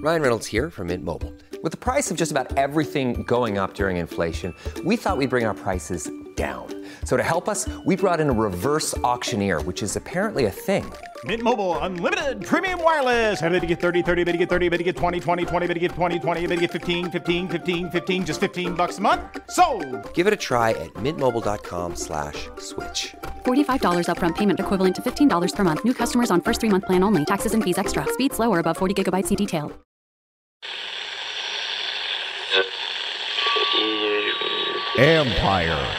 Ryan Reynolds here from Mint Mobile. With the price of just about everything going up during inflation, we thought we'd bring our prices down. So to help us, we brought in a reverse auctioneer, which is apparently a thing. Mint Mobile Unlimited Premium Wireless. How to get 30, 30, bit to get 30, bit to get 20, 20, 20, bit to get 20, 20, bit to get 15, 15, 15, 15, just $15 a month? Sold! Give it a try at mintmobile.com/switch. $45 upfront payment equivalent to $15 per month. New customers on first 3-month plan only. Taxes and fees extra. Speed slower above 40 gigabytes. See detail. Ampire.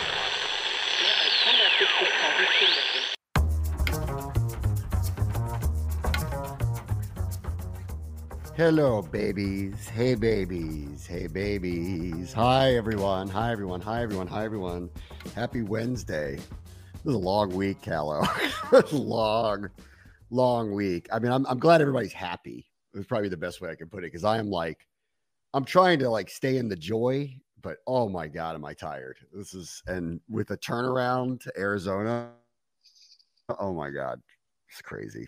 Hello, babies. Hey, babies. Hey, babies. Hi, everyone. Hi, everyone. Hi, everyone. Hi, everyone. Happy Wednesday. This is a long week, Callow. long week. I mean, I'm glad everybody's happy. It was probably the best way I could put it, because I'm trying to stay in the joy, but oh my God, am I tired. And with a turnaround to Arizona, oh my God, it's crazy.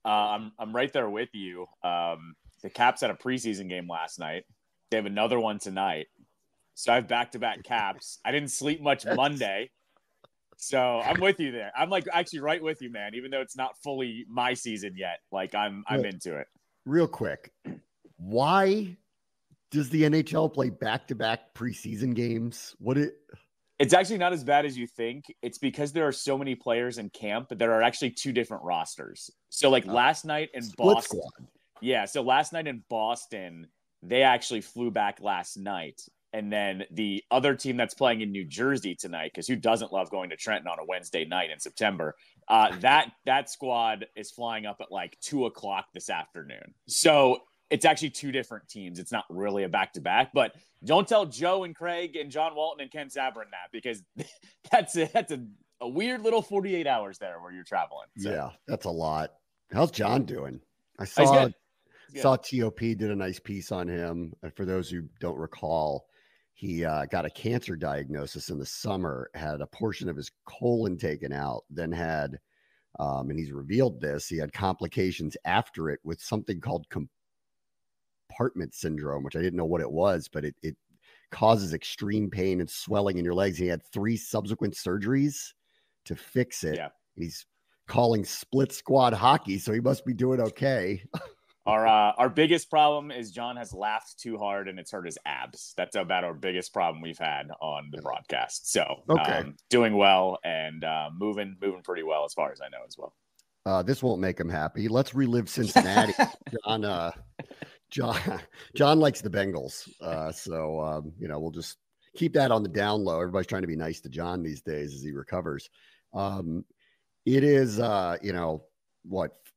I'm right there with you. The Caps had a preseason game last night. They have another one tonight. So I have back-to-back Caps. I didn't sleep much Monday. So I'm with you there. I'm actually right with you, man, even though it's not fully my season yet. I'm into it. Real quick. Why does the NHL play back-to-back preseason games? It's actually not as bad as you think. It's because there are so many players in camp, but there are actually two different rosters. So last night in Boston. Squad. Yeah. So last night in Boston, they actually flew back last night. And then the other team that's playing in New Jersey tonight, because who doesn't love going to Trenton on a Wednesday night in September? That squad is flying up at 2:00 this afternoon. So it's actually two different teams. It's not really a back-to-back, but don't tell Joe and Craig and John Walton and Ken Sabrin that, because that's a weird little 48 hours there where you're traveling. So. Yeah, that's a lot. How's John doing? I He's saw TOP did a nice piece on him. And for those who don't recall, he got a cancer diagnosis in the summer, had a portion of his colon taken out, then had, and he's revealed this, he had complications after it with something called compartment syndrome, which I didn't know what it was, but it causes extreme pain and swelling in your legs. He had 3 subsequent surgeries to fix it. Yeah. He's calling split squad hockey, so he must be doing okay. Our biggest problem is John has laughed too hard and it's hurt his abs. That's about our biggest problem we've had on the broadcast. So doing well and moving pretty well as far as I know as well. This won't make him happy. Let's relive Cincinnati. John likes the Bengals. So we'll just keep that on the down low. Everybody's trying to be nice to John these days as he recovers. It is,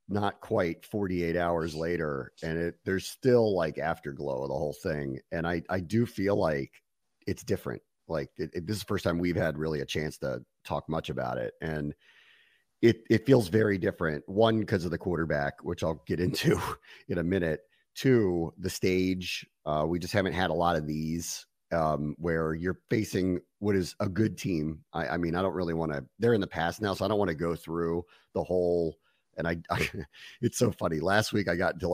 not quite 48 hours later, and there's still afterglow of the whole thing. And I do feel like it's different. This is the first time we've had really a chance to talk much about it. And it feels very different. One, because of the quarterback, which I'll get into in a minute. 2, the stage. We just haven't had a lot of these where you're facing what is a good team. I mean, I don't really want to, they're in the past now, so I don't want to go through the whole, and I it's so funny. Last week I got into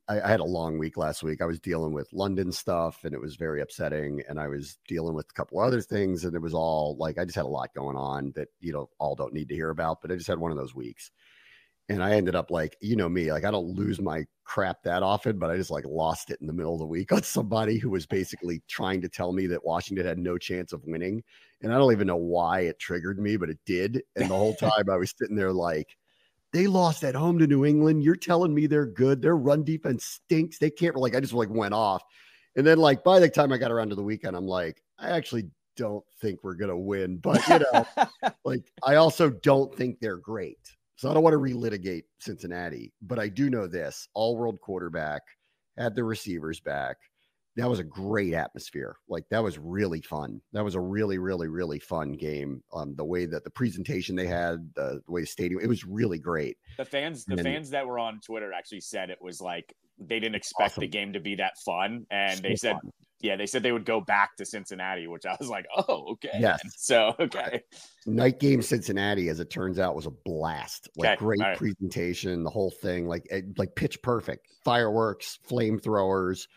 I had a long week last week. I was dealing with London stuff and it was very upsetting. And I was dealing with a couple other things, and it was all I just had a lot going on that, all don't need to hear about, but I just had one of those weeks. And I ended up me, I don't lose my crap that often, but I just lost it in the middle of the week on somebody who was basically trying to tell me that Washington had no chance of winning. And I don't even know why it triggered me, but it did. And the whole time I was sitting there they lost at home to New England. You're telling me they're good. Their run defense stinks. They can't I just went off. And then by the time I got around to the weekend, I'm I actually don't think we're going to win, but I also don't think they're great. So I don't want to relitigate Cincinnati, but I do know this: all-world quarterback, had the receivers back. That was a great atmosphere. That was really fun. That was a really, really, really fun game. The way that the presentation they had, the way the stadium, it was really great. The fans that were on Twitter actually said it was they didn't expect the game to be that fun. And they said Yeah, they said they would go back to Cincinnati, which I was like, oh, okay. Yes. So, okay. Night game Cincinnati, as it turns out, was a blast. Like, Okay. great All right. presentation, the whole thing, like pitch perfect. Fireworks, flamethrowers,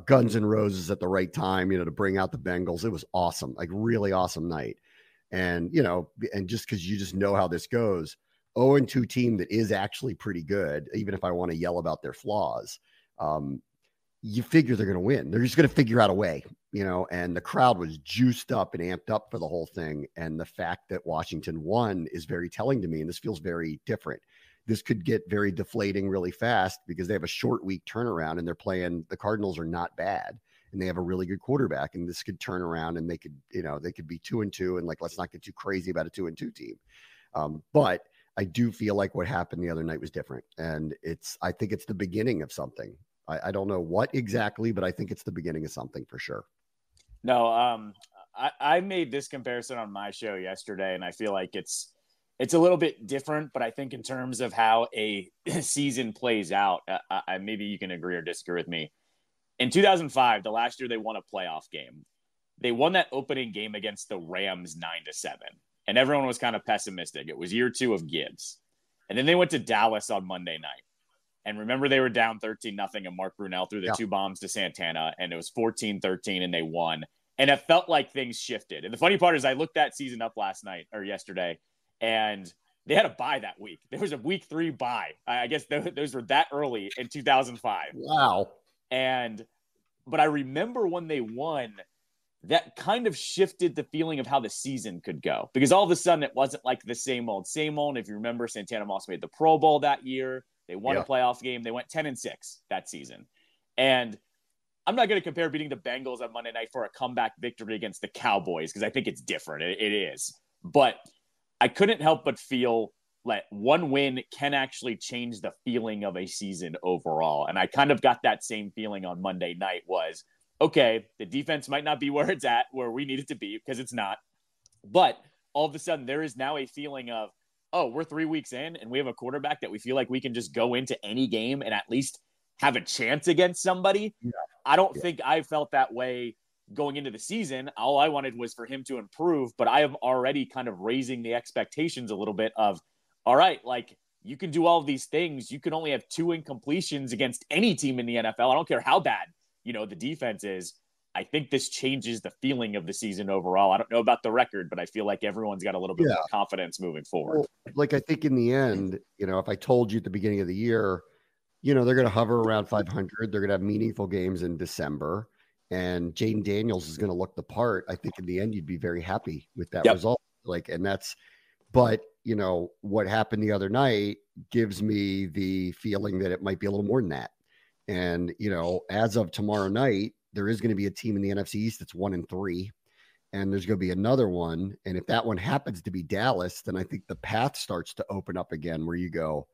Guns N' Roses at the right time, to bring out the Bengals. It was awesome, like really awesome night. And, and just because you just know how this goes, 0-2 team that is actually pretty good, even if I want to yell about their flaws, you figure they're going to win. They're just going to figure out a way, and the crowd was juiced up and amped up for the whole thing. And the fact that Washington won is very telling to me. And this feels very different. This could get very deflating really fast because they have a short week turnaround and the Cardinals are not bad and they have a really good quarterback, and this could turn around and they could be 2-2 and let's not get too crazy about a 2-2 team. But I do feel like what happened the other night was different. And I think it's the beginning of something. I don't know what exactly, but I think it's the beginning of something for sure. No, I made this comparison on my show yesterday, and I feel like it's a little bit different, but I think in terms of how a season plays out, maybe you can agree or disagree with me. In 2005, the last year they won a playoff game, they won that opening game against the Rams 9-7, and everyone was kind of pessimistic. It was year 2 of Gibbs, and then they went to Dallas on Monday night. And remember, they were down 13-0, and Mark Brunell threw the 2 bombs to Santana, and it was 14-13, and they won. And it felt like things shifted. And the funny part is I looked that season up yesterday, and they had a bye that week. There was a week 3 bye. I guess those were that early in 2005. Wow. But I remember when they won, that kind of shifted the feeling of how the season could go. Because all of a sudden, it wasn't like the same old. If you remember, Santana Moss made the Pro Bowl that year. They won a playoff game. They went 10-6 that season. And I'm not going to compare beating the Bengals on Monday night for a comeback victory against the Cowboys because I think it's different. It is. But I couldn't help but feel like one win can actually change the feeling of a season overall. And I kind of got that same feeling on Monday night was, okay, the defense might not be where it's at, where we need it to be, because it's not. But all of a sudden, there is now a feeling of, oh, we're 3 weeks in and we have a quarterback that we feel like we can just go into any game and at least have a chance against somebody. Yeah. I don't think I felt that way going into the season. All I wanted was for him to improve, but I am already kind of raising the expectations a little bit of, all right, like you can do all of these things. You can only have 2 incompletions against any team in the NFL. I don't care how bad, the defense is. I think this changes the feeling of the season overall. I don't know about the record, but I feel like everyone's got a little bit more confidence moving forward. Well, I think in the end, if I told you at the beginning of the year, they're going to hover around 500. They're going to have meaningful games in December, and Jayden Daniels is going to look the part. I think in the end, you'd be very happy with that result. But what happened the other night gives me the feeling that it might be a little more than that. And, as of tomorrow night, there is going to be a team in the NFC East that's 1-3, and there's going to be another one. And if that one happens to be Dallas, then I think the path starts to open up again where you go,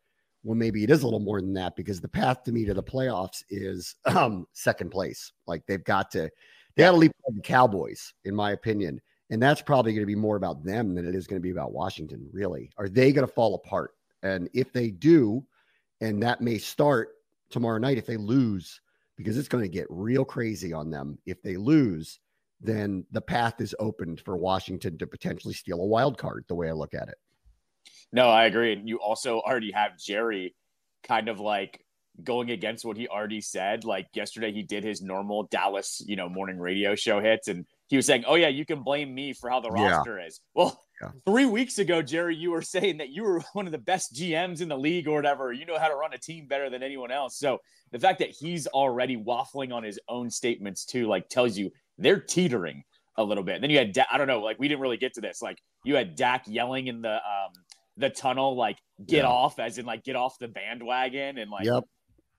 well, maybe it is a little more than that, because the path to me to the playoffs is second place. Like they got to leap the Cowboys, in my opinion. And that's probably going to be more about them than it is going to be about Washington, really. Are they going to fall apart? And if they do, and that may start tomorrow night if they lose, because it's going to get real crazy on them. If they lose, then the path is opened for Washington to potentially steal a wild card, the way I look at it. No, I agree. And you also already have Jerry kind of like going against what he already said. Like yesterday, he did his normal Dallas, morning radio show hits, and he was saying, oh yeah, you can blame me for how the roster is. Well, 3 weeks ago, Jerry, you were saying that you were one of the best GMs in the league or whatever. You know how to run a team better than anyone else. So the fact that he's already waffling on his own statements too, like tells you they're teetering a little bit. And then you had, I don't know, like we didn't really get to this. Like you had Dak yelling in the tunnel, like get off, as in like get off the bandwagon. And like,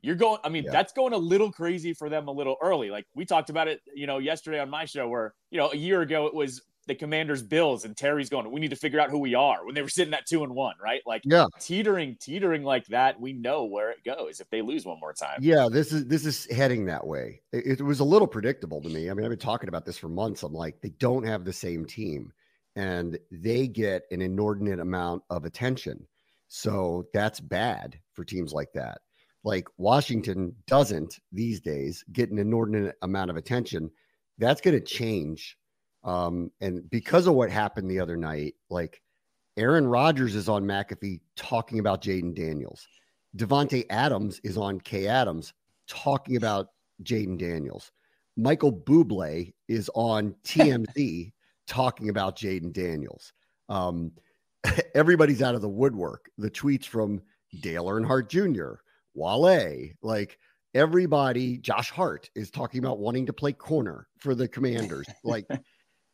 you're going, that's going a little crazy for them a little early. Like we talked about it, yesterday on my show where, a year ago it was the Commanders Bills and Terry's going, we need to figure out who we are when they were sitting at 2-1, right? Like teetering like that. We know where it goes if they lose one more time. Yeah. This is heading that way. It was a little predictable to me. I've been talking about this for months. I'm like, they don't have the same team and they get an inordinate amount of attention. So that's bad for teams like that. Like Washington doesn't these days get an inordinate amount of attention. that's going to change. And because of what happened the other night, like Aaron Rodgers is on McAfee talking about Jayden Daniels. Devontae Adams is on Kay Adams talking about Jayden Daniels. Michael Bublé is on TMZ talking about Jayden Daniels. Everybody's out of the woodwork. The tweets from Dale Earnhardt Jr., Wale, like everybody, Josh Hart is talking about wanting to play corner for the Commanders. Like,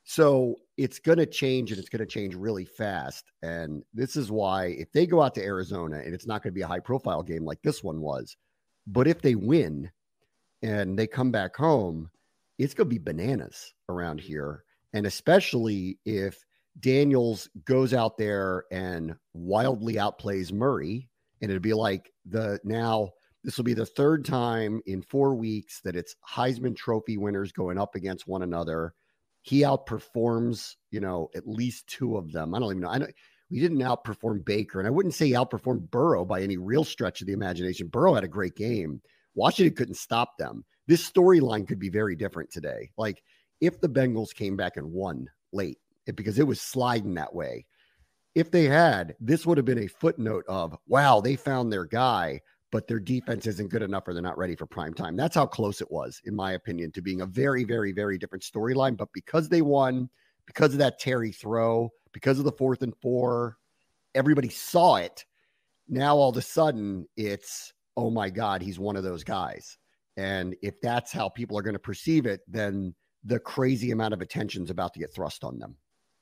so it's going to change, and it's going to change really fast. And this is why if they go out to Arizona, and it's not going to be a high profile game like this one was, but if they win and they come back home, it's going to be bananas around here. And especially if Daniels goes out there and wildly outplays Murray, and it'd be like this will be the third time in 4 weeks that it's Heisman Trophy winners going up against one another. He outperforms, at least two of them. I don't even know. We didn't outperform Baker, and I wouldn't say he outperformed Burrow by any real stretch of the imagination. Burrow had a great game. Washington couldn't stop them. This storyline could be very different today. Like if the Bengals came back and won late, because it was sliding that way. If they had, this would have been a footnote of, wow, they found their guy, but their defense isn't good enough or they're not ready for prime time. That's how close it was, in my opinion, to being a very, very, very different storyline. But because they won, because of that Terry throw, because of the 4th and 4, everybody saw it. Now, all of a sudden, it's, oh my God, he's one of those guys. And if that's how people are going to perceive it, then the crazy amount of attention is about to get thrust on them.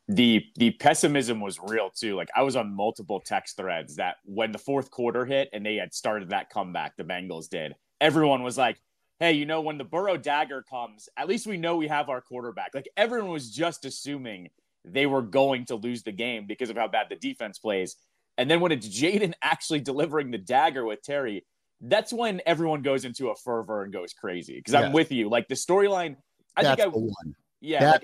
The pessimism was real too. Like I was on multiple text threads that when the 4th quarter hit and they had started that comeback, the Bengals did, everyone was like, hey, when the Burrow dagger comes, at least we know we have our quarterback. Like everyone was just assuming they were going to lose the game because of how bad the defense plays. And then when it's Jayden actually delivering the dagger with Terry, that's when everyone goes into a fervor and goes crazy. Because I'm with you. Like the storyline, that's the one. Yeah,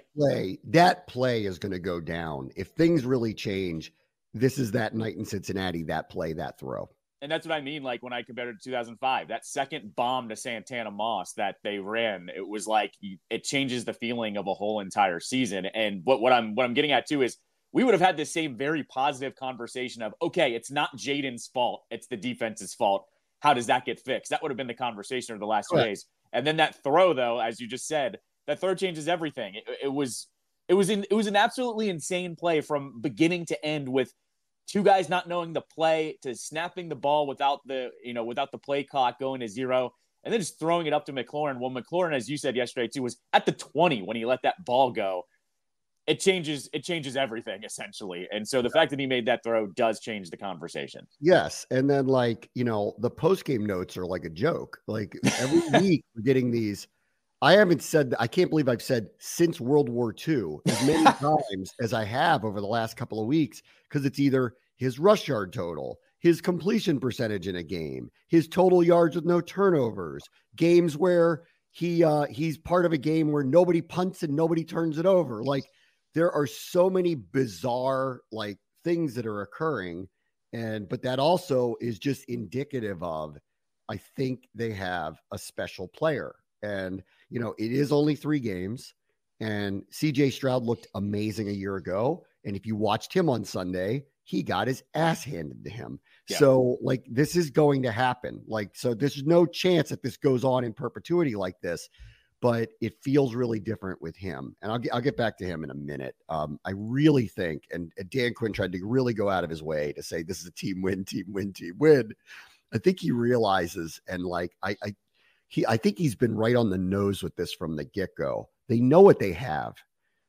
that play is going to go down. If things really change, this is that night in Cincinnati, that play, that throw. And that's what I mean. Like when I compared it to 2005, that second bomb to Santana Moss that they ran, it was like it changes the feeling of a whole entire season. And what I'm getting at too is we would have had this same very positive conversation of, okay, it's not Jayden's fault, it's the defense's fault. How does that get fixed? That would have been the conversation of the last 2 days. And then that throw, though, as you just said, that throw changes everything. It was an absolutely insane play from beginning to end, with two guys not knowing the play to snapping the ball without the play clock going to 0, and then just throwing it up to McLaurin. Well, McLaurin, as you said yesterday too, was at the 20 when he let that ball go. It changes everything essentially. And so the fact that he made that throw does change the conversation. Yes. And then the post-game notes are like a joke. Like every week we're getting these. I can't believe I've said since World War II as many times as I have over the last couple of weeks, because it's either his rush yard total, his completion percentage in a game, his total yards with no turnovers, games where he's part of a game where nobody punts and nobody turns it over. Like there are so many bizarre things that are occurring, but that also is just indicative of, I think they have a special player. And, it is only 3 games, and CJ Stroud looked amazing a year ago. And if you watched him on Sunday, he got his ass handed to him. Yeah. So this is going to happen. So there's no chance that this goes on in perpetuity like this, but it feels really different with him. And I'll get back to him in a minute. I really think, and Dan Quinn tried to really go out of his way to say, this is a team win, team win, team win. I think he realizes, and I think he's been right on the nose with this from the get-go. They know what they have,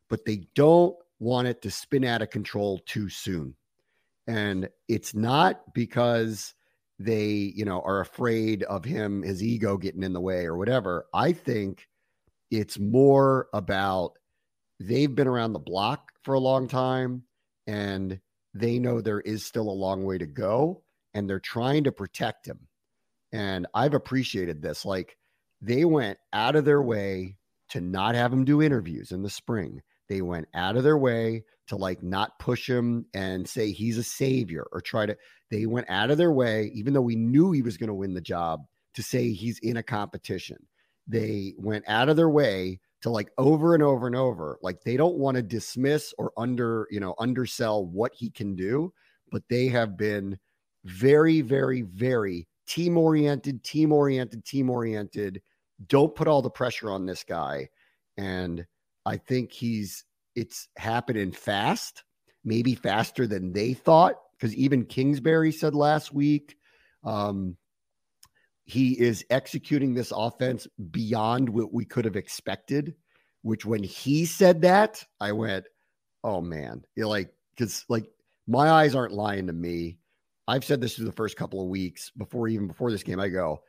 but they don't want it to spin out of control too soon. And it's not because they, are afraid of him, his ego getting in the way or whatever. I think it's more about they've been around the block for a long time, and they know there is still a long way to go, and they're trying to protect him. And I've appreciated this. They went out of their way to not have him do interviews in the spring. They went out of their way to not push him and say he's a savior or they went out of their way, even though we knew he was going to win the job, to say he's in a competition. They went out of their way to like over and over and over. Like they don't want to dismiss or undersell what he can do, but they have been very, very, very team-oriented. Don't put all the pressure on this guy. And I think it's happening fast, maybe faster than they thought. Because even Kingsbury said last week, he is executing this offense beyond what we could have expected, which when he said that, I went, oh man, because my eyes aren't lying to me. I've said this through the first couple of weeks before this game. I go,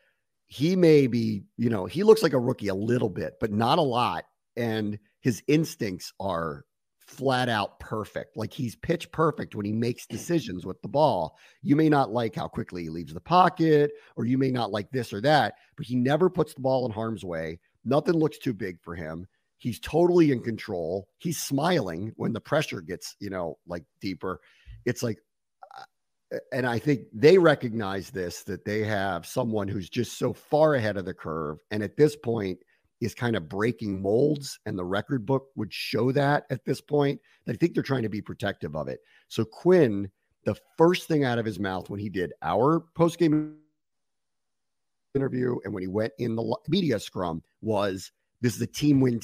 he may be, he looks like a rookie a little bit, but not a lot. And his instincts are flat out perfect. Like he's pitch perfect when he makes decisions with the ball. You may not like how quickly he leaves the pocket, or you may not like this or that, but he never puts the ball in harm's way. Nothing looks too big for him. He's totally in control. He's smiling when the pressure gets, deeper. It's like, and I think they recognize this, that they have someone who's just so far ahead of the curve. And at this point is kind of breaking molds, and the record book would show that at this point. I think they're trying to be protective of it. So Quinn, the first thing out of his mouth when he did our postgame interview and when he went in the media scrum was, this is a team win.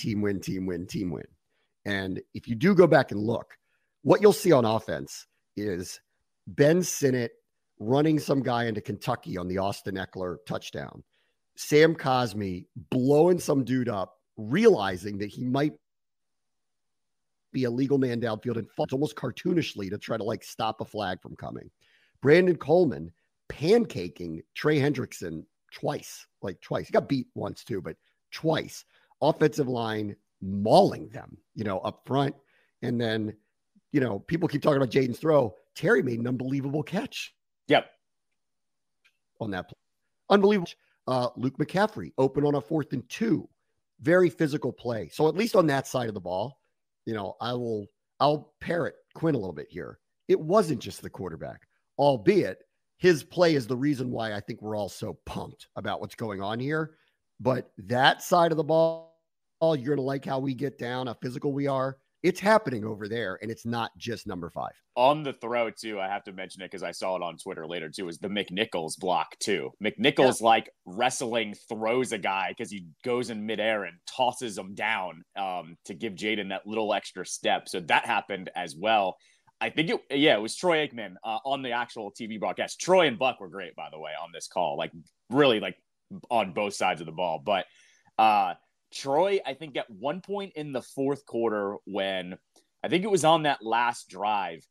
And if you do go back and look, what you'll see on offense is Ben Sinnott running some guy into Kentucky on the Austin Eckler touchdown. Sam Cosmi blowing some dude up, realizing that he might be a legal man downfield and falls almost cartoonishly to try to stop a flag from coming. Brandon Coleman pancaking Trey Hendrickson twice. He got beat once too, but twice. Offensive line mauling them, up front. And then, people keep talking about Jayden's throw. Terry made an unbelievable catch. Yep. On that play. Unbelievable. Luke McCaffrey open on a 4th and 2, very physical play. So at least on that side of the ball, I'll parrot Quinn a little bit here. It wasn't just the quarterback, albeit his play is the reason why I think we're all so pumped about what's going on here. But that side of the ball, you're going to like how we get down, how physical we are. It's happening over there, and it's not just number 5. On the throw, too, I have to mention it because I saw it on Twitter later, too, is the McNichols block, too. McNichols, wrestling, throws a guy because he goes in midair and tosses him down to give Jayden that little extra step. So that happened as well. I think it was Troy Aikman on the actual TV broadcast. Troy and Buck were great, by the way, on this call. Really, on both sides of the ball. But Troy, I think at one point in the fourth quarter, when I think it was on that last drive,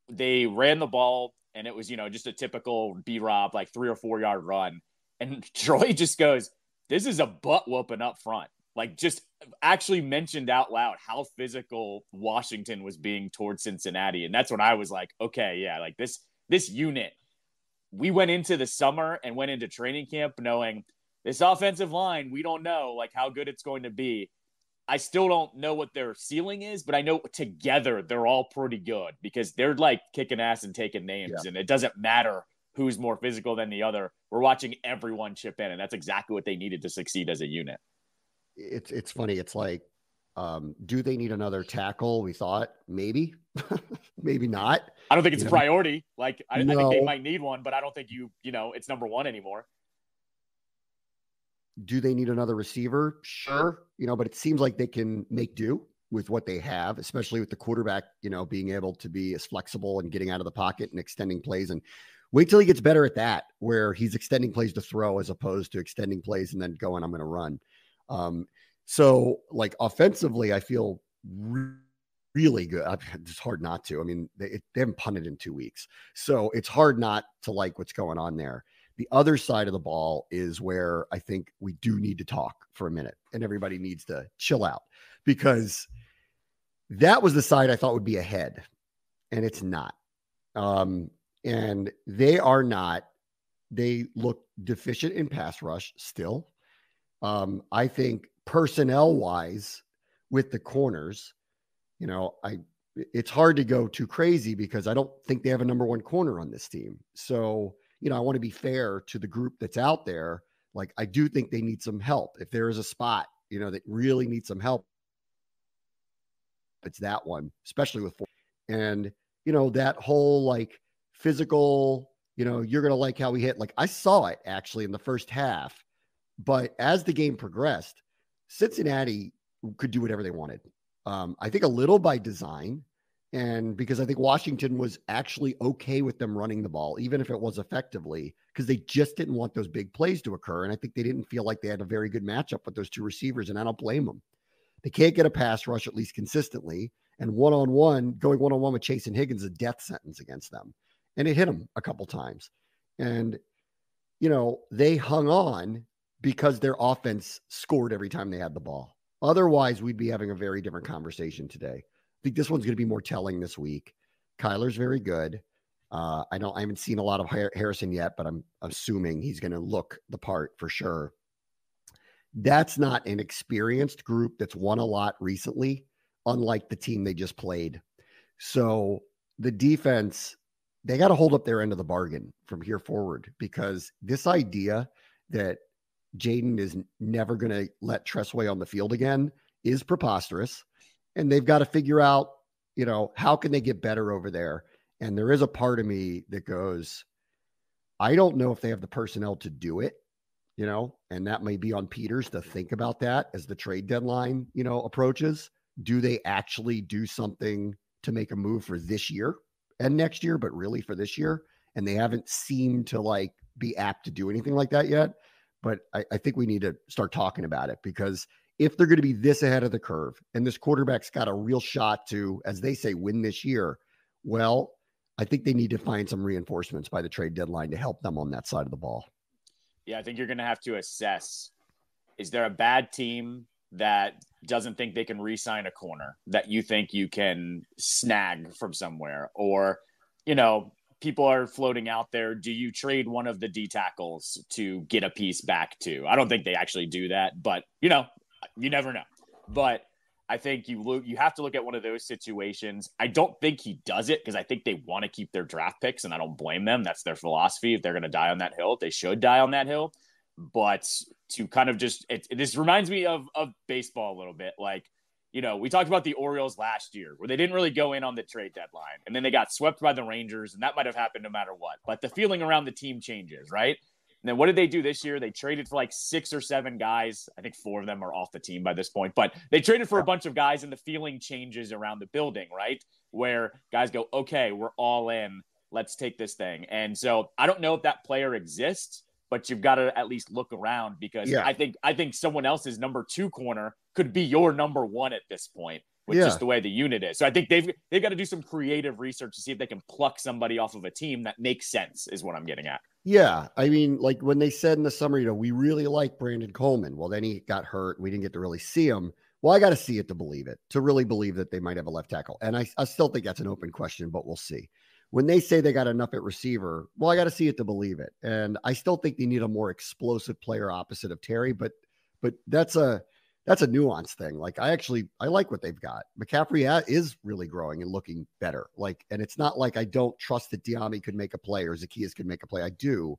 they ran the ball and it was, just a typical B-Rob, 3 or 4 yard run. And Troy just goes, this is a butt whooping up front. Just actually mentioned out loud how physical Washington was being towards Cincinnati. And that's when I was like, okay, yeah, this unit, we went into the summer and went into training camp knowing this offensive line, we don't know how good it's going to be. I still don't know what their ceiling is, but I know together they're all pretty good because they're kicking ass and taking names, and it doesn't matter who's more physical than the other. We're watching everyone chip in, and that's exactly what they needed to succeed as a unit. It's funny. It's do they need another tackle? We thought maybe, maybe not. I don't think it's a priority. I think they might need one, but I don't think it's number one anymore. Do they need another receiver? Sure. But it seems like they can make do with what they have, especially with the quarterback, being able to be as flexible and getting out of the pocket and extending plays. And wait till he gets better at that, where he's extending plays to throw as opposed to extending plays and then going, I'm going to run. So offensively, I feel really good. It's hard not to. I mean, they haven't punted in 2 weeks. So it's hard not to like what's going on there. The other side of the ball is where I think we do need to talk for a minute, and everybody needs to chill out, because that was the side I thought would be ahead, and it's not. And they are not. They look deficient in pass rush still. I think personnel wise with the corners, it's hard to go too crazy because I don't think they have a number 1 corner on this team. So, I want to be fair to the group that's out there. I do think they need some help. If there is a spot, that really need some help. It's that one, especially with four. And, that whole like physical, you're going to like how we hit. Like I saw it actually in the first half, but as the game progressed, Cincinnati could do whatever they wanted. I think a little by design, and because I think Washington was actually okay with them running the ball, even if it was effectively, because they just didn't want those big plays to occur. And I think they didn't feel like they had a very good matchup with those two receivers, and I don't blame them. They can't get a pass rush at least consistently, and going one-on-one with Chase and Higgins is a death sentence against them. And it hit them a couple times. And, they hung on because their offense scored every time they had the ball. Otherwise, we'd be having a very different conversation today. I think this one's going to be more telling this week. Kyler's very good. I haven't seen a lot of Harrison yet, but I'm assuming he's going to look the part for sure. That's not an experienced group that's won a lot recently, unlike the team they just played. So the defense, they got to hold up their end of the bargain from here forward, because this idea that Jayden is never going to let Tressway on the field again is preposterous. And they've got to figure out, how can they get better over there? And there is a part of me that goes, I don't know if they have the personnel to do it, and that may be on Peters to think about that as the trade deadline, approaches. Do they actually do something to make a move for this year and next year, but really for this year? And they haven't seemed to be apt to do anything like that yet. But I think we need to start talking about it, because if they're going to be this ahead of the curve and this quarterback's got a real shot to, as they say, win this year, well, I think they need to find some reinforcements by the trade deadline to help them on that side of the ball. Yeah, I think you're going to have to assess, is there a bad team that doesn't think they can re-sign a corner that you think you can snag from somewhere? Or, people are floating out there, do you trade one of the D tackles to get a piece back too? I don't think they actually do that, but, you never know. But I think you have to look at one of those situations. I don't think he does it, because I think they want to keep their draft picks, and I don't blame them. That's their philosophy. If they're going to die on that hill, they should die on that hill. But to kind of this reminds me of baseball a little bit. We talked about the Orioles last year, where they didn't really go in on the trade deadline, and then they got swept by the Rangers, and that might have happened no matter what. But the feeling around the team changes, right? And then what did they do this year? They traded for 6 or 7 guys. I think 4 of them are off the team by this point, but they traded for a bunch of guys, and the feeling changes around the building, right? Where guys go, okay, we're all in. Let's take this thing. And so I don't know if that player exists, but you've got to at least look around, because I think someone else's number 2 corner could be your number 1 at this point, with just the way the unit is. So I think they've got to do some creative research to see if they can pluck somebody off of a team that makes sense, is what I'm getting at. Yeah. I mean, when they said in the summer, we really like Brandon Coleman. Well, then he got hurt. We didn't get to really see him. Well, I got to see it to believe it, to really believe that they might have a left tackle. And I still think that's an open question, but we'll see. When they say they got enough at receiver, well, I got to see it to believe it. And I still think they need a more explosive player opposite of Terry, but that's a nuanced thing. I like what they've got. McCaffrey is really growing and looking better. And it's not like I don't trust that Diami could make a play or Zacchaeus could make a play. I do.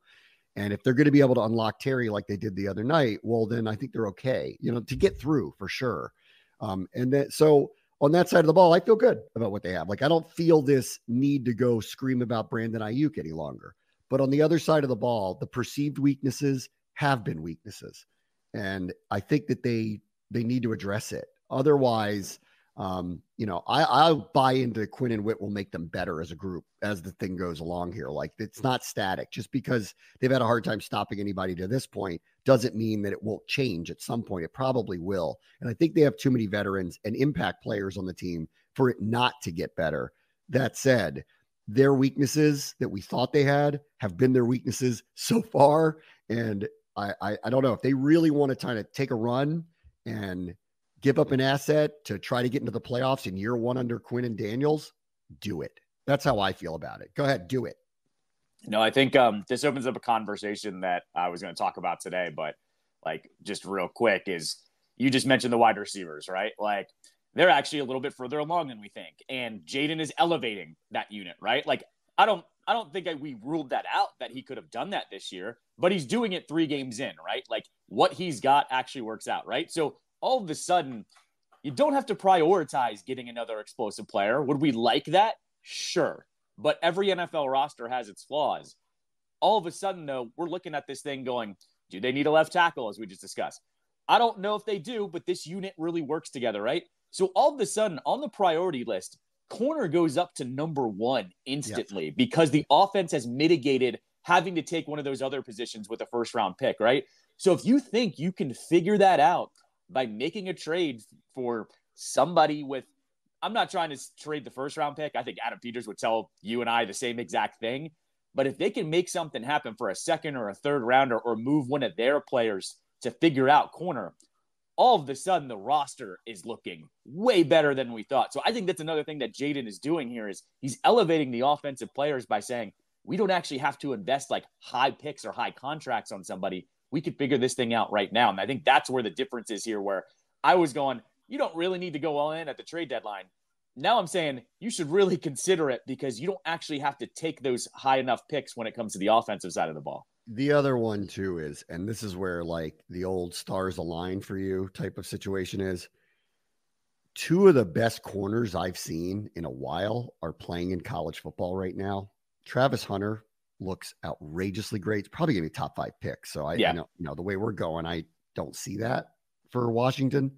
And if they're going to be able to unlock Terry like they did the other night, well, then I think they're okay, to get through for sure. So on that side of the ball, I feel good about what they have. I don't feel this need to go scream about Brandon Ayuk any longer. But on the other side of the ball, the perceived weaknesses have been weaknesses. And I think that they need to address it. Otherwise, I'll buy into Quinn and Witt will make them better as a group as the thing goes along here. It's not static. Just because they've had a hard time stopping anybody to this point doesn't mean that it won't change at some point. It probably will. And I think they have too many veterans and impact players on the team for it not to get better. That said, their weaknesses that we thought they had have been their weaknesses so far. And I don't know if they really want to try to take a run and give up an asset to try to get into the playoffs in year 1 under Quinn and Daniels, do it. That's how I feel about it. Go ahead, do it. No, I think this opens up a conversation that I was going to talk about today, but just real quick is you just mentioned the wide receivers, right? They're actually a little bit further along than we think. And Jayden is elevating that unit, right? I don't think we ruled that out that he could have done that this year, but he's doing it 3 games in, right? What he's got actually works out, right? So all of a sudden, you don't have to prioritize getting another explosive player. Would we like that? Sure. But every NFL roster has its flaws. All of a sudden, though, we're looking at this thing going, do they need a left tackle, as we just discussed? I don't know if they do, but this unit really works together, right? So all of a sudden, on the priority list, corner goes up to number 1 instantly because the offense has mitigated having to take one of those other positions with a first-round pick, right? So if you think you can figure that out by making a trade for somebody with – I'm not trying to trade the first-round pick. I think Adam Peters would tell you and I the same exact thing. But if they can make something happen for a second or a third rounder or move one of their players to figure out corner, all of a sudden the roster is looking way better than we thought. So I think that's another thing that Jayden is doing here is he's elevating the offensive players by saying, we don't actually have to invest like high picks or high contracts on somebody. We could figure this thing out right now. And I think that's where the difference is here, where I was going, you don't really need to go all in at the trade deadline. Now I'm saying you should really consider it because you don't actually have to take those high enough picks when it comes to the offensive side of the ball. The other one too is, and this is where like the old stars align for you type of situation is, 2 of the best corners I've seen in a while are playing in college football right now. Travis Hunter looks outrageously great. It's probably going to be top 5 picks. So I know, the way we're going, I don't see that for Washington,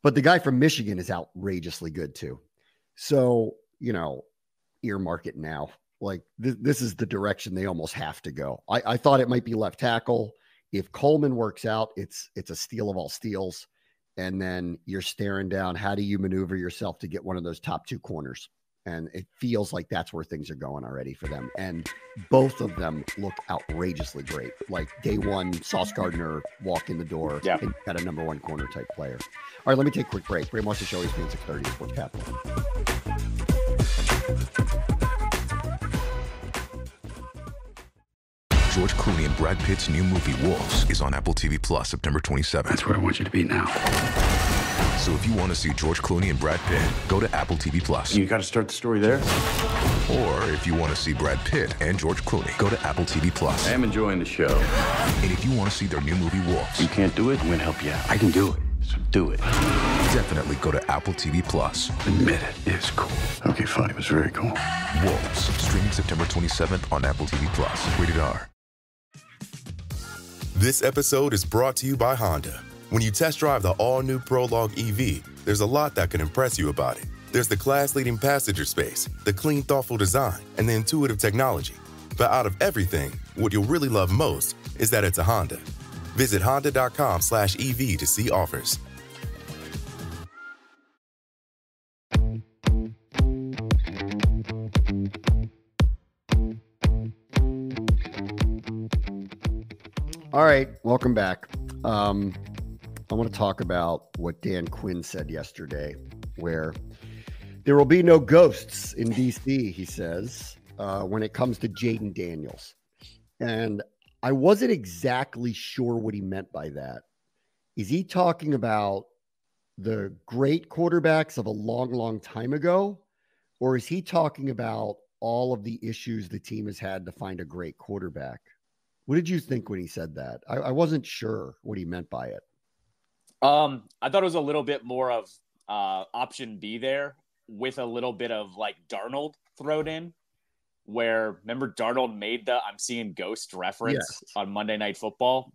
but the guy from Michigan is outrageously good too. So, earmark it now. Like this is the direction they almost have to go. I thought it might be left tackle. If Coleman works out, it's a steal of all steals. And then you're staring down, how do you maneuver yourself to get one of those top 2 corners? And it feels like that's where things are going already for them. And both of them look outrageously great. Like day one, Sauce Gardner walk in the door and got a number 1 corner type player. All right, let me take a quick break. Bram watch the show. He's being 6:30 Sports Capital. George Clooney and Brad Pitt's new movie Wolves is on Apple TV Plus September 27th. That's where I want you to be now. So if you want to see George Clooney and Brad Pitt, go to Apple TV Plus. You got to start the story there. Or if you want to see Brad Pitt and George Clooney, go to Apple TV Plus. I am enjoying the show. And if you want to see their new movie Wolves, you can't do it, I'm going to help you out. I can do it, so do it. Definitely go to Apple TV Plus. Admit it is cool. Okay, fine, it was very cool. Wolves, streaming September 27th on Apple TV Plus. Rated R. This episode is brought to you by Honda. When you test drive the all-new Prologue EV, there's a lot that can impress you about it. There's the class-leading passenger space, the clean, thoughtful design, and the intuitive technology. But out of everything, what you'll really love most is that it's a Honda. Visit honda.com/EV to see offers. All right, welcome back. I want to talk about what Dan Quinn said yesterday, where there will be no ghosts in DC, he says, when it comes to Jayden Daniels. And I wasn't exactly sure what he meant by that. Is he talking about the great quarterbacks of a long, long time ago? Or is he talking about all of the issues the team has had to find a great quarterback? What did you think when he said that? I wasn't sure what he meant by it. I thought it was a little bit more of option B there with a little bit of like Darnold thrown in, where remember Darnold made the I'm seeing ghost reference on Monday Night Football.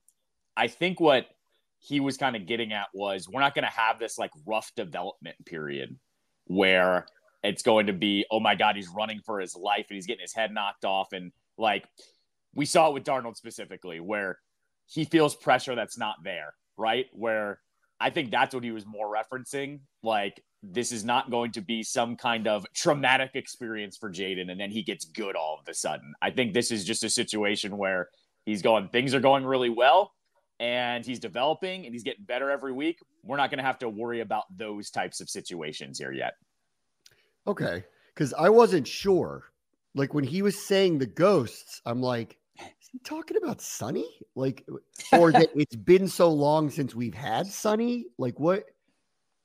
I think what he was kind of getting at was we're not going to have this like rough development period where it's going to be, oh my God, he's running for his life and he's getting his head knocked off. And like we saw it with Darnold specifically, where he feels pressure that's not there, right? Where I think that's what he was more referencing. Like, this is not going to be some kind of traumatic experience for Jayden, and then he gets good all of a sudden. I think this is just a situation where he's going, things are going really well, and he's developing, and he's getting better every week. We're not going to have to worry about those types of situations here yet. Okay, because I wasn't sure. Like, when he was saying the ghosts, I'm like, is he talking about Sonny? Like, or that it's been so long since we've had Sonny? Like, what?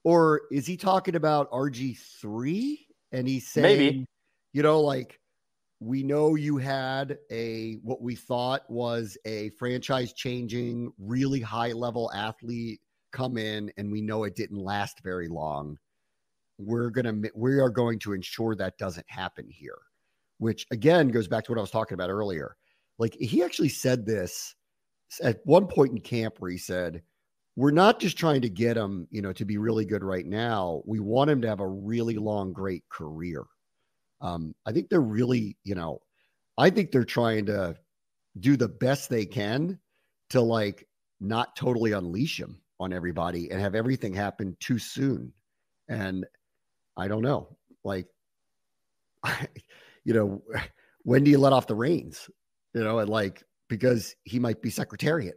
Or is he talking about RG3? And he's saying, maybe, you know, like, we know you had what we thought was a franchise changing, really high level athlete come in and we know it didn't last very long, we are going to ensure that doesn't happen here, which again goes back to what I was talking about earlier. Like, he actually said this at one point in camp where he said, we're not just trying to get him, to be really good right now. We want him to have a really long, great career. I think they're really, I think they're trying to do the best they can to like not totally unleash him on everybody and have everything happen too soon. And I don't know, like, when do you let off the reins, and like, because he might be Secretariat.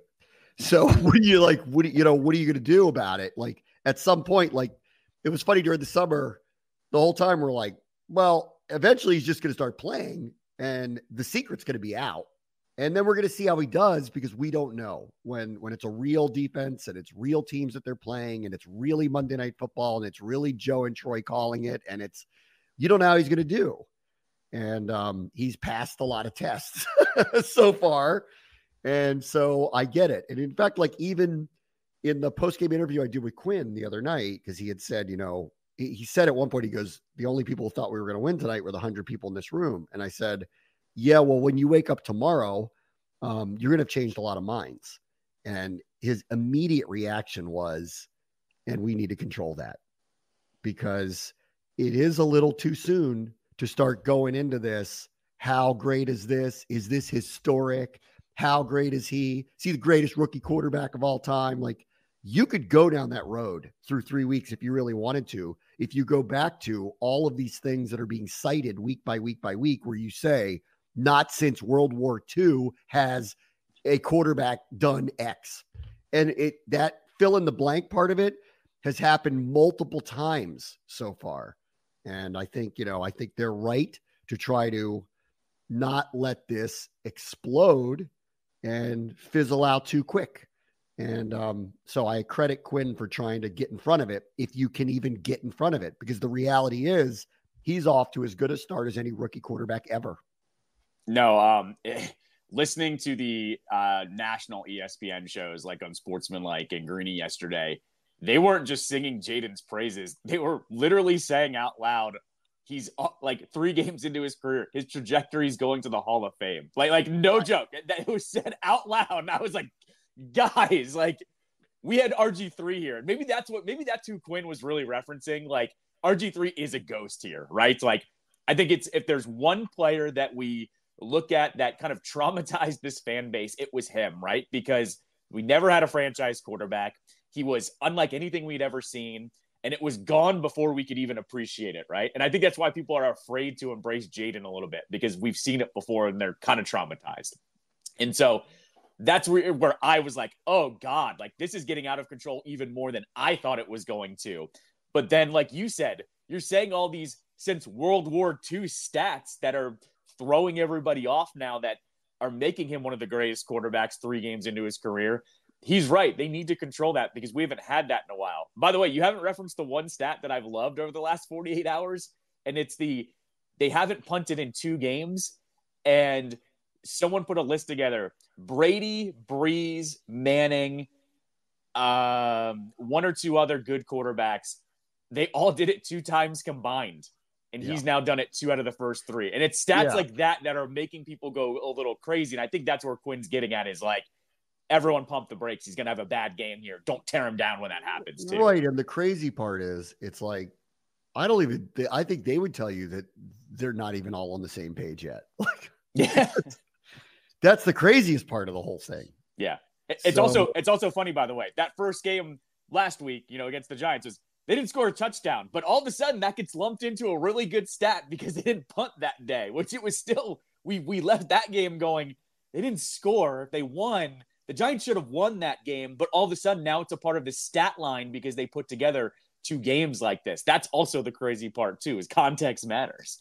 So what are you going to do about it? Like, at some point, like, it was funny during the summer, the whole time we're like, well, eventually he's just going to start playing and the secret's going to be out. And then we're going to see how he does, because we don't know when it's a real defense and it's real teams that they're playing and it's really Monday Night Football and it's really Joe and Troy calling it. And you don't know how he's going to do. And he's passed a lot of tests so far. And so I get it. And in fact, like, even in the post-game interview I did with Quinn the other night, because he had said, he said at one point, he goes, the only people who thought we were going to win tonight were the 100 people in this room. And I said, yeah, well, when you wake up tomorrow, you're going to have changed a lot of minds. And his immediate reaction was, and we need to control that, because it is a little too soon to start going into this. How great is this? Is this historic? How great is he? Is he the greatest rookie quarterback of all time? Like, you could go down that road through 3 weeks if you really wanted to. If you go back to all of these things that are being cited week by week by week, where you say, not since World War II has a quarterback done X. And that fill in the blank part of it has happened multiple times so far. And I think they're right to try to not let this explode and fizzle out too quick. And so I credit Quinn for trying to get in front of it, if you can even get in front of it, because the reality is he's off to as good a start as any rookie quarterback ever. No, listening to the national ESPN shows like on Sportsmanlike and Greeny yesterday, they weren't just singing Jayden's praises. They were literally saying out loud, he's like 3 games into his career, his trajectory is going to the Hall of Fame. Like no joke. That was said out loud. And I was like, guys, like, we had RG3 here. Maybe that's who Quinn was really referencing. Like, RG3 is a ghost here, right? Like, I think if there's one player that we look at that kind of traumatized this fan base, it was him, right? Because we never had a franchise quarterback. He was unlike anything we'd ever seen, and it was gone before we could even appreciate it, right? And I think that's why people are afraid to embrace Jayden a little bit, because we've seen it before and they're kind of traumatized. And so that's where I was like, oh God, like, this is getting out of control even more than I thought it was going to. But then, like you said, you're saying all these since World War II stats that are throwing everybody off now, that are making him one of the greatest quarterbacks 3 games into his career. He's right. They need to control that, because we haven't had that in a while. By the way, you haven't referenced the one stat that I've loved over the last 48 hours, and it's they haven't punted in 2 games, and someone put a list together. Brady, Breeze, Manning, 1 or 2 other good quarterbacks, they all did it 2 times combined. And he's now done it 2 out of the first 3. And it's stats like that are making people go a little crazy. And I think that's where Quinn's getting at, is like, everyone pump the brakes. He's going to have a bad game here. Don't tear him down when that happens too. Right. And the crazy part is, it's like, I think they would tell you that they're not even all on the same page yet. Like, yeah, that's the craziest part of the whole thing. Yeah. It's also funny, by the way, that first game last week, against the Giants, was they didn't score a touchdown, but all of a sudden that gets lumped into a really good stat because they didn't punt that day, which it was still, we left that game going, they didn't score. They won. The Giants should have won that game, but all of a sudden now it's a part of the stat line because they put together 2 games like this. That's also the crazy part too, is context matters.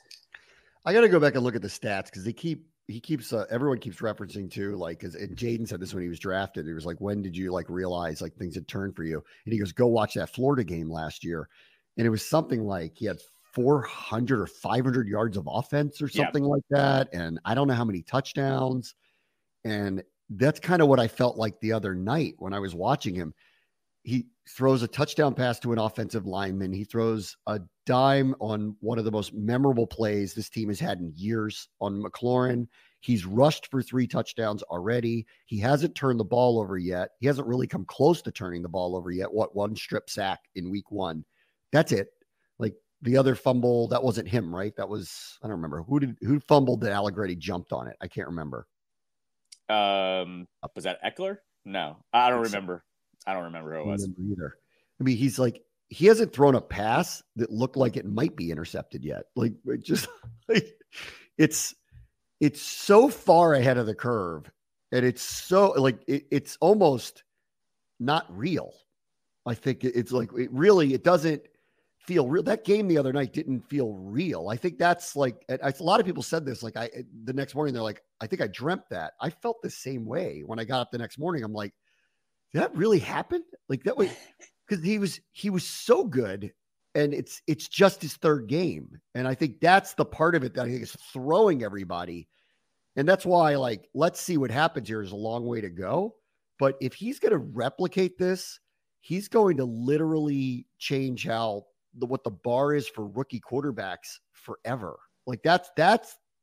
I got to go back and look at the stats, because everyone keeps referencing to, like, and Jayden said this when he was drafted. He was like, when did you realize things had turned for you? And he goes, go watch that Florida game last year. And it was something like he had 400 or 500 yards of offense or something like that. And I don't know how many touchdowns. And that's kind of what I felt like the other night when I was watching him. He throws a touchdown pass to an offensive lineman. He throws a dime on one of the most memorable plays this team has had in years on McLaurin. He's rushed for 3 touchdowns already. He hasn't turned the ball over yet. He hasn't really come close to turning the ball over yet. One strip sack in week 1. That's it. Like the other fumble, that wasn't him, right? That was, I don't remember. Who fumbled that Allegretti jumped on it? I can't remember. Was that Eckler? No, I don't remember. I don't remember who it was either. I mean, he hasn't thrown a pass that looked like it might be intercepted yet. Like, it just like it's so far ahead of the curve, and it's so like it's almost not real. I think it's like it doesn't feel real. That game the other night didn't feel real. I think that's like a lot of people said this. Like the next morning they're like, I think I dreamt that. I felt the same way when I got up the next morning. I'm like, did that really happen? Like that way, because he was so good, and it's just his 3rd game, and I think that's the part of it that I think is throwing everybody, and that's why like let's see what happens here. Is a long way to go, but if he's going to replicate this, he's going to literally change what the bar is for rookie quarterbacks forever. Like that's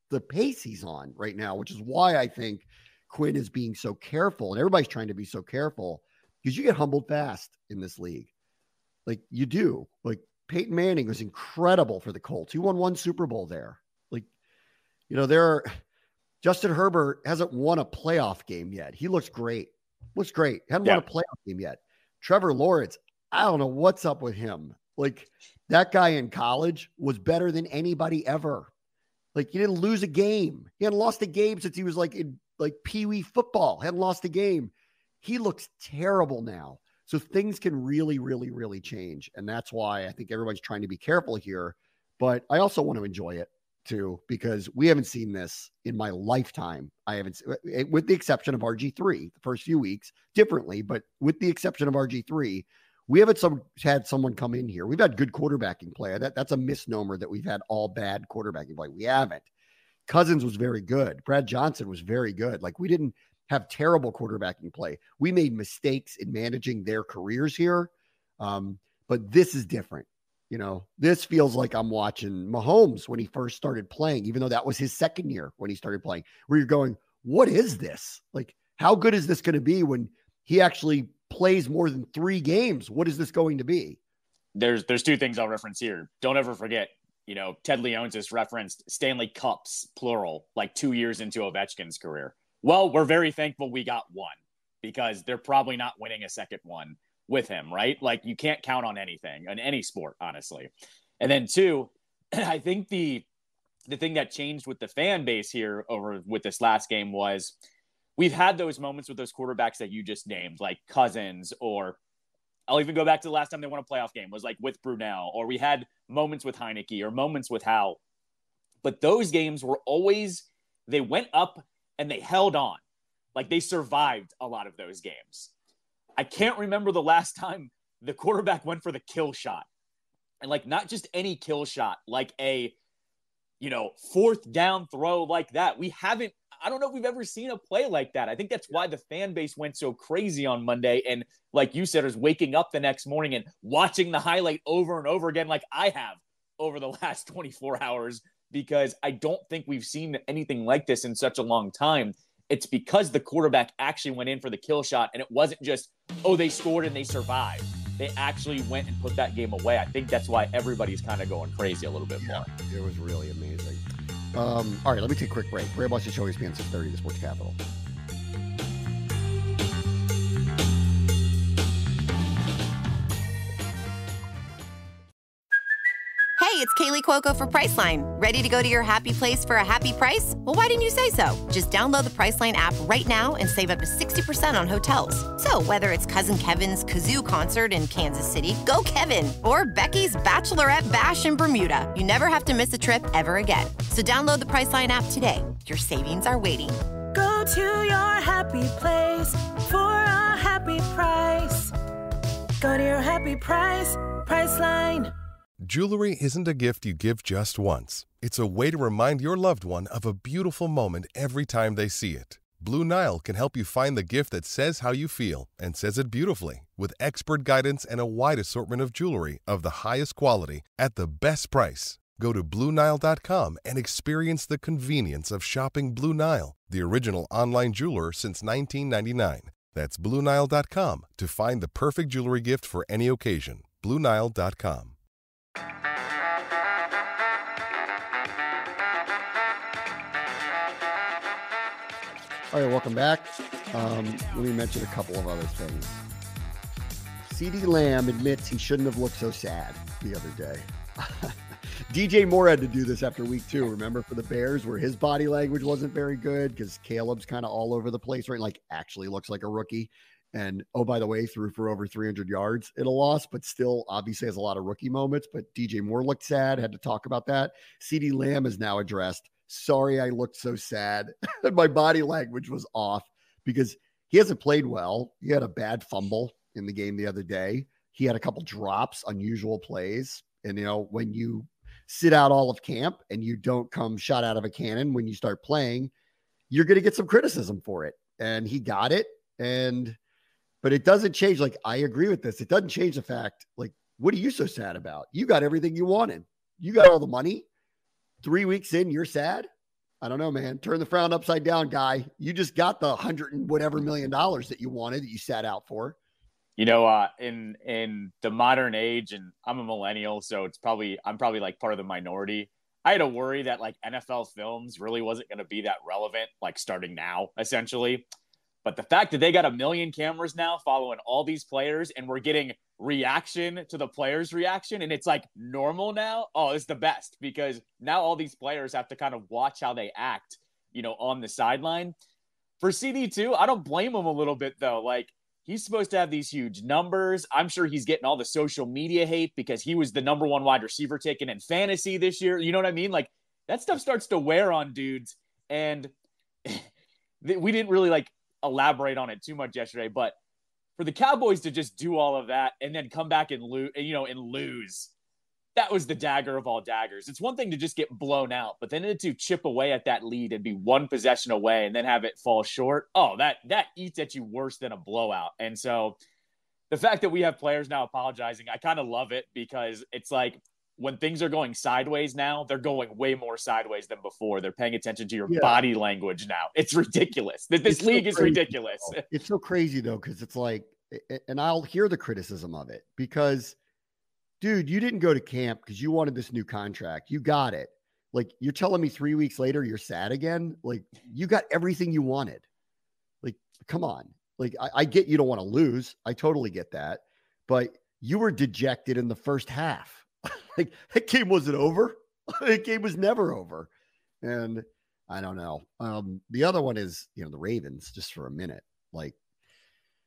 the pace he's on right now, which is why I think Quinn is being so careful, and everybody's trying to be so careful, because you get humbled fast in this league. Like you do. Like Peyton Manning was incredible for the Colts. He won 1 Super Bowl there. Like, Justin Herbert hasn't won a playoff game yet. He looks great. Hadn't won a playoff game yet. Trevor Lawrence, I don't know what's up with him. Like that guy in college was better than anybody ever. Like he didn't lose a game. He hadn't lost a game since he was like in like Pee-wee football. Hadn't lost a game. He looks terrible now. So things can really, really, really change. And that's why I think everybody's trying to be careful here. But I also want to enjoy it too, because we haven't seen this in my lifetime. I haven't, with the exception of RG3, the first few weeks differently, but with the exception of RG3, we haven't had someone come in here. We've had good quarterbacking play. That's a misnomer that we've had all bad quarterbacking play. We haven't. Cousins was very good. Brad Johnson was very good. Like we didn't have terrible quarterbacking play. We made mistakes in managing their careers here. But this is different. This feels like I'm watching Mahomes when he first started playing, even though that was his 2nd year when he started playing, where you're going, what is this? Like, how good is this going to be when he actually plays more than 3 games? What is this going to be? There's 2 things I'll reference here. Don't ever forget, Ted Leonsis referenced Stanley Cups, plural, like 2 years into Ovechkin's career. Well, we're very thankful we got 1, because they're probably not winning a second one with him, right? Like you can't count on anything in any sport, honestly. And then 2, I think the thing that changed with the fan base here with this last game was we've had those moments with those quarterbacks that you just named, like Cousins, or I'll even go back to the last time they won a playoff game was like with Brunel, or we had moments with Heineke or moments with Howe. But those games were always, they went up and they held on. Like they survived a lot of those games. I can't remember the last time the quarterback went for the kill shot. And like not just any kill shot, like a, 4th down throw like that. I don't know if we've ever seen a play like that. I think that's why the fan base went so crazy on Monday. And like you said, is waking up the next morning and watching the highlight over and over again, like I have over the last 24 hours, because I don't think we've seen anything like this in such a long time. It's because the quarterback actually went in for the kill shot, and it wasn't just, they scored and they survived. They actually went and put that game away. I think that's why everybody's kind of going crazy a little bit more. It was really amazing. All right, let me take a quick break. Ray Boston Show, ESPN 630, the Sports Capital. Hey, it's Kaylee Cuoco for Priceline. Ready to go to your happy place for a happy price? Well, why didn't you say so? Just download the Priceline app right now and save up to 60% on hotels. So whether it's Cousin Kevin's Kazoo Concert in Kansas City, go Kevin, or Becky's Bachelorette Bash in Bermuda, you never have to miss a trip ever again. So download the Priceline app today. Your savings are waiting. Go to your happy place for a happy price. Go to your happy price, Priceline. Jewelry isn't a gift you give just once. It's a way to remind your loved one of a beautiful moment every time they see it. Blue Nile can help you find the gift that says how you feel and says it beautifully, with expert guidance and a wide assortment of jewelry of the highest quality at the best price. Go to BlueNile.com and experience the convenience of shopping Blue Nile, the original online jeweler since 1999. That's BlueNile.com to find the perfect jewelry gift for any occasion. BlueNile.com. All right, welcome back. Let me mention a couple of other things. CeeDee Lamb admits he shouldn't have looked so sad the other day. DJ Moore had to do this after week 2, remember, for the Bears, where his body language wasn't very good because Caleb's kind of all over the place, right? Like, actually looks like a rookie. And, oh, by the way, threw for over 300 yards in a loss, but still obviously has a lot of rookie moments. But DJ Moore looked sad, had to talk about that. CeeDee Lamb is now addressed. Sorry, I looked so sad. My body language was off because he hasn't played well. He had a bad fumble in the game the other day. He had a couple drops, unusual plays. And, when you sit out all of camp and you don't come shot out of a cannon when you start playing, you're going to get some criticism for it. And he got it. But it doesn't change. Like, I agree with this. It doesn't change the fact, like, what are you so sad about? You got everything you wanted. You got all the money. 3 weeks in, you're sad. I don't know, man. Turn the frown upside down, guy. You just got the $100 and whatever million that you wanted that you sat out for. In the modern age, and I'm a millennial, so I'm probably like part of the minority. I had a worry that like NFL films really wasn't going to be that relevant, like starting now, essentially. But the fact that they got 1 million cameras now following all these players and we're getting reaction to the players' reaction and it's like normal now. Oh, it's the best because now all these players have to kind of watch how they act, on the sideline. For CD too, I don't blame him a little bit though. Like, he's supposed to have these huge numbers. I'm sure he's getting all the social media hate because he was the number 1 wide receiver taken in fantasy this year. You know what I mean? Like, that stuff starts to wear on dudes. And we didn't really elaborate on it too much yesterday, but for the Cowboys to just do all of that and then come back and lose, that was the dagger of all daggers. It's one thing to just get blown out, but then to chip away at that lead and be 1 possession away and then have it fall short. Oh, that eats at you worse than a blowout. And so the fact that we have players now apologizing, I kind of love it because it's like when things are going sideways now, they're going way more sideways than before. They're paying attention to your body language now. It's ridiculous. This league is ridiculous. It's so crazy, though, because it's like, and I'll hear the criticism of it because, dude, you didn't go to camp because you wanted this new contract. You got it. Like, you're telling me 3 weeks later you're sad again? Like, you got everything you wanted. Like, come on. Like, I get you don't want to lose. I totally get that. But you were dejected in the first half. Like, that game wasn't over. That game was never over. And I don't know. The other one is, the Ravens, just for a minute. Like,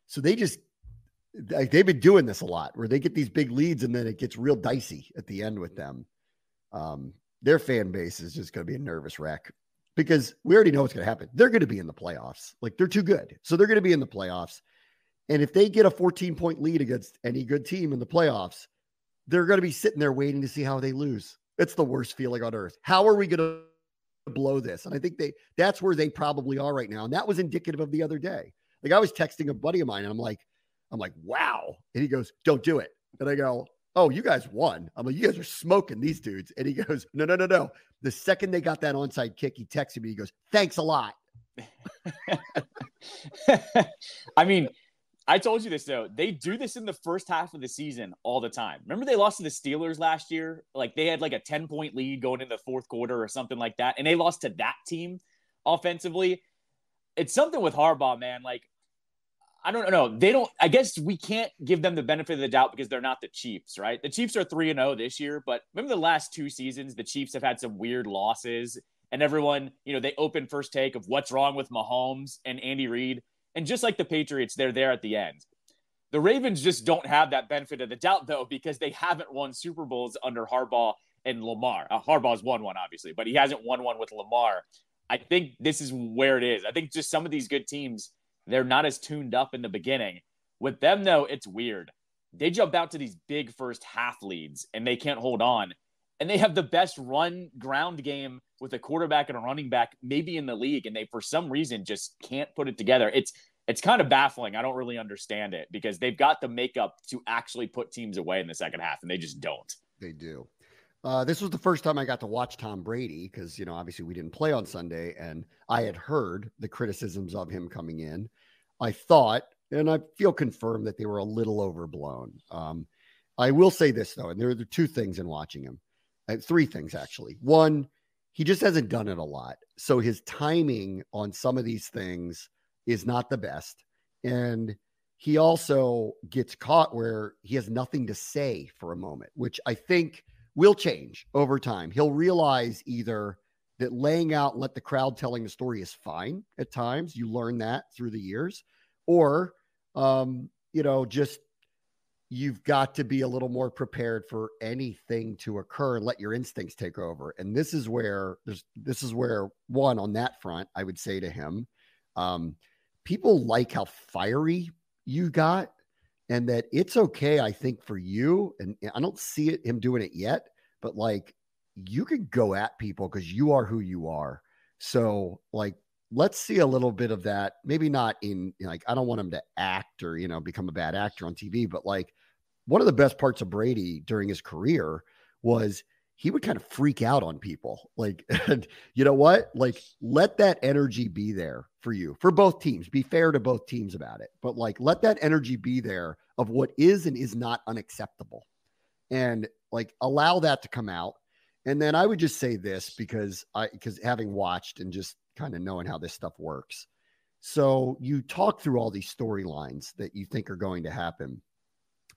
so they've been doing this a lot where they get these big leads and then it gets real dicey at the end with them. Their fan base is just going to be a nervous wreck because we already know what's going to happen. They're going to be in the playoffs. Like, they're too good. So they're going to be in the playoffs. And if they get a 14-point lead against any good team in the playoffs, they're going to be sitting there waiting to see how they lose. It's the worst feeling on earth. How are we going to blow this? And I think that's where they probably are right now. And that was indicative of the other day. Like, I was texting a buddy of mine and I'm like, wow. And he goes, don't do it. And I go, oh, you guys won. I'm like, you guys are smoking these dudes. And he goes, no. The second they got that onside kick, he texted me. He goes, thanks a lot. I mean, I told you this, though. They do this in the first half of the season all the time. Remember they lost to the Steelers last year? Like, they had like a 10-point lead going into the fourth quarter or something like that. And they lost to that team offensively. It's something with Harbaugh, man. Like, I don't know. I guess we can't give them the benefit of the doubt because they're not the Chiefs, right? The Chiefs are 3-0 this year, but remember the last 2 seasons, the Chiefs have had some weird losses and everyone, they open first take of what's wrong with Mahomes and Andy Reid. And just like the Patriots, they're there at the end. The Ravens just don't have that benefit of the doubt, though, because they haven't won Super Bowls under Harbaugh and Lamar. Harbaugh's won one, obviously, but he hasn't won one with Lamar. I think this is where it is. I think just some of these good teams, they're not as tuned up in the beginning. With them, though, it's weird. They jump out to these big first half leads, and they can't hold on. and they have the best run ground game with a quarterback and a running back maybe in the league, and they for some reason just can't put it together. It's kind of baffling. I don't really understand it because they've got the makeup to actually put teams away in the second half, and they just don't. They do. This was the first time I got to watch Tom Brady because, obviously we didn't play on Sunday, and I had heard the criticisms of him coming in. I thought, and I feel confirmed, that they were a little overblown. I will say this, though, and there are the two things in watching him. Three things, actually. One, he just hasn't done it a lot. So his timing on some of these things is not the best. And he also gets caught where he has nothing to say for a moment, which I think will change over time. He'll realize either that laying out and let the crowd telling the story is fine at times. You learn that through the years. Or, just you've got to be a little more prepared for anything to occur and let your instincts take over. And this is where one, on that front, I would say to him, people like how fiery you got, and that it's okay, I think, for you. And I don't see him doing it yet, but like, you could go at people because you are who you are. So like, let's see a little bit of that. Maybe not in like, I don't want him to act or, become a bad actor on TV, but like, one of the best parts of Brady during his career was he would kind of freak out on people. Like, and you know what? Like, let that energy be there for you, for both teams. Be fair to both teams about it. But like, let that energy be there of what is and is not unacceptable. And like, allow that to come out. And then I would just say this because having watched and just kind of knowing how this stuff works. So you talk through all these storylines that you think are going to happen.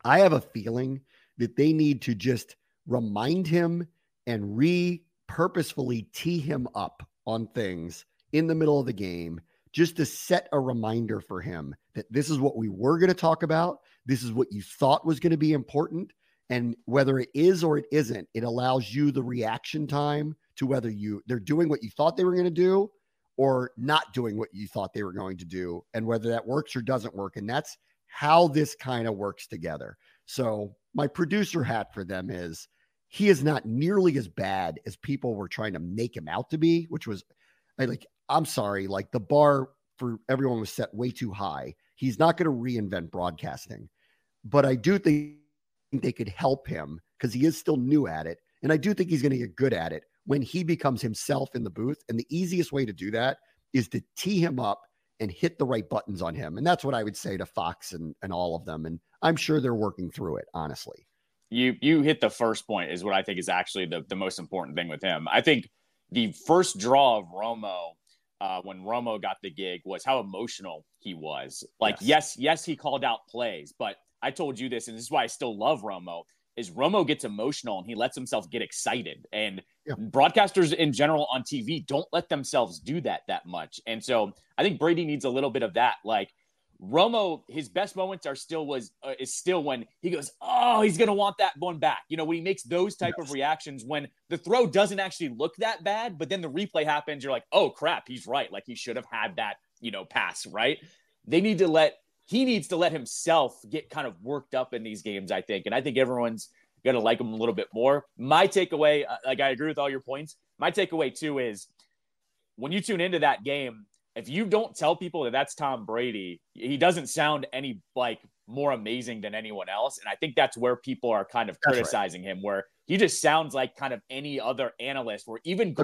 I have a feeling that they need to just remind him and purposefully tee him up on things in the middle of the game, just to set a reminder for him that this is what we were going to talk about. This is what you thought was going to be important. And whether it is or it isn't, it allows you the reaction time to whether they're doing what you thought they were going to do or not doing what you thought they were going to do, and whether that works or doesn't work. And that's how this kind of works together. So my producer hat for them is he is not nearly as bad as people were trying to make him out to be, which was I'm sorry, like the bar for everyone was set way too high. He's not going to reinvent broadcasting, but I do think they could help him because he is still new at it. And I do think he's going to get good at it when he becomes himself in the booth. And the easiest way to do that is to tee him up and hit the right buttons on him. And that's what I would say to Fox and all of them. And I'm sure they're working through it, honestly. You hit the first point is what I think is actually the most important thing with him. I think the first draw of Romo, when Romo got the gig, was how emotional he was. Like, yes, he called out plays, but I told you this, and this is why I still love Romo, is Romo gets emotional and he lets himself get excited. And broadcasters in general on TV don't let themselves do that much. And so I think Brady needs a little bit of that. Like, Romo, his best moments is still when he goes, oh, he's going to want that one back. When he makes those type of reactions, when the throw doesn't actually look that bad, but then the replay happens, you're like, oh crap, he's right. Like, he should have had that, pass, right? He needs to let himself get kind of worked up in these games, I think. And I think everyone's going to like him a little bit more. My takeaway, I agree with all your points. My takeaway too is when you tune into that game, if you don't tell people that that's Tom Brady, he doesn't sound any more amazing than anyone else. And I think that's where people are kind of criticizing him, where he just sounds like kind of any other analyst, where even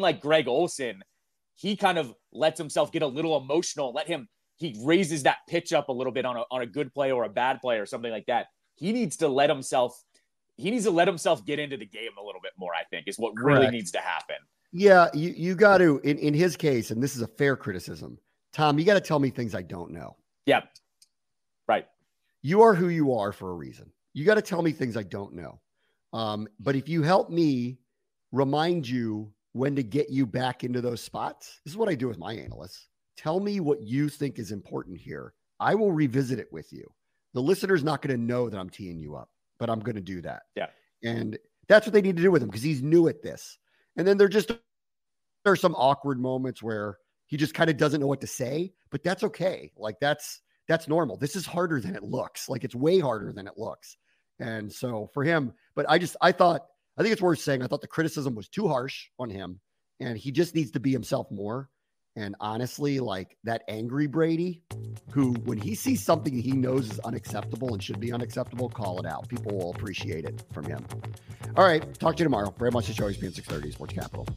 like Greg Olsen, he kind of lets himself get a little emotional, he raises that pitch up a little bit on a good play or a bad play or something like that. He needs to let himself get into the game a little bit more, I think, is what really needs to happen. Yeah, you got to, in his case, and this is a fair criticism, Tom, you got to tell me things I don't know. Yeah, right. You are who you are for a reason. You got to tell me things I don't know. But if you help me remind you when to get you back into those spots, this is what I do with my analysts. Tell me what you think is important here. I will revisit it with you. The listener's not going to know that I'm teeing you up, but I'm going to do that. Yeah. And that's what they need to do with him because he's new at this. And then there are some awkward moments where he just kind of doesn't know what to say, but that's okay. Like that's normal. This is harder than it looks. Like, it's way harder than it looks. And so for him, but I thought I think it's worth saying I thought the criticism was too harsh on him, and he just needs to be himself more. And honestly, like that angry Brady, who when he sees something he knows is unacceptable and should be unacceptable, call it out. People will appreciate it from him. All right, talk to you tomorrow. Very much the show, ESPN 630 Sports Capital.